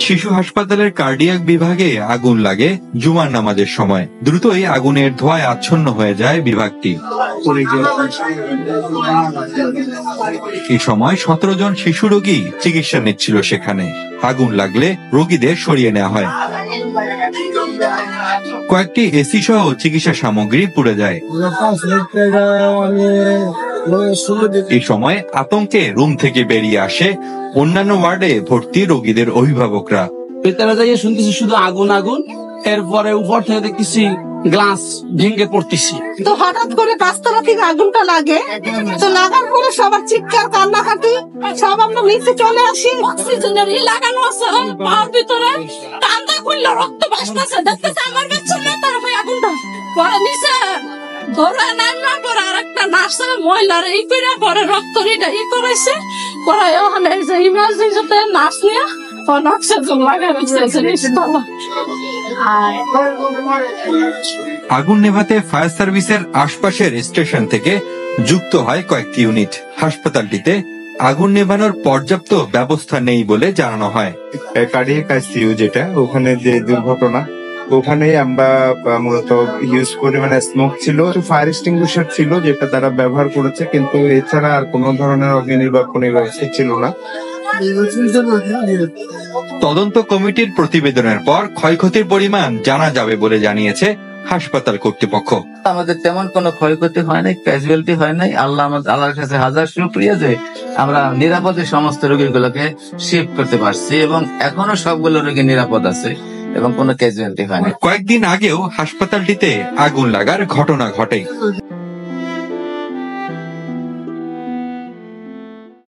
শিশু হাসপাতালের কার্ডিয়াক বিভাগে আগুন লাগে জুমার নামাজের সময়। দ্রুতই আগুনের ধোঁয়ায় আচ্ছন্ন হয়ে যায় বিভাগটি। এই সময় 17 জন শিশু রোগী চিকিৎসা নিচ্ছিল সেখানে। আগুন লাগলে রোগীদের সরিয়ে নেওয়া হয়। কয়েকটি এসি সহ চিকিৎসা সামগ্রী পুড়ে যায়। এই সময় আতঙ্কে রুম থেকে বেরিয়ে আসে অন্যান্য ওয়ার্ডে ভর্তি রোগীদের অভিভাবকরা। ভেতরে যাইয়ে শুনতেছি শুধু আগুন আগুন, এরপরে উপর থেকে দেখতেছি গ্লাস ভেঙে পড়তেছি। তো হঠাৎ করে 5 তলা থেকে আগুনটা লাগে, তো লাগার পরে সবার চিৎকার কান্নাকাটি, সব আমরা নিচে চলে আসি। অক্সিজেনের লাগানো আছে পাওয়ার ভিতরে, কান্দা খুললে রক্ত ভাসতেছে, দেখতেছে আমার বাচ্চা মাথার উপরে আগুনটা। পরে নিচে ধরে নামলাম, পরে আরেকটা নার্সের মহিলার এই করে পরে রক্ত নিটা ই করেছে, পরে ওখানে যে ইমার্জেন্সিতে নার্স নিয়ে অক্সিজেন লাগাই দিয়েছে নিচতলা। আগুন নেভাতে ফায়ার সার্ভিসের আশপাশের স্টেশন থেকে যুক্ত হয় কয়েকটি ইউনিট। হাসপাতালটিতে আগুন নেভানোর পর্যাপ্ত ব্যবস্থা নেই বলে জানানো হয়। কার্ডিয়াক আইসিইউ যেটা, ওখানে যে দুর্ঘটনা, ওখানে আমরা মূলত ইউজ করি, মানে স্মোক ছিল, ফায়ার এক্সটিংগুইশার ছিল যেটা তারা ব্যবহার করেছে, কিন্তু এছাড়া আর কোনো ধরনের অগ্নি নির্বাপনী ব্যবস্থা ছিল না। তদন্ত কমিটির প্রতিবেদনের পর ক্ষয়ক্ষতির পরিমাণ জানা যাবে বলে জানিয়েছে হাসপাতাল কর্তৃপক্ষ। আমাদের তেমন কোনো ক্ষয়ক্ষতি হয় নাই, ক্যাজুয়ালিটি হয় নাই। আল্লাহর কাছে হাজার শুকরিয়া যে আমরা নিরাপদে সমস্ত রোগীগুলোকে শিফট করতে পারছি এবং এখনো সবগুলো রোগী নিরাপদ আছে এবং কোনো ক্যাজুয়ালিটি হয় না। কয়েকদিন আগেও হাসপাতালটিতে আগুন লাগার ঘটনা ঘটে।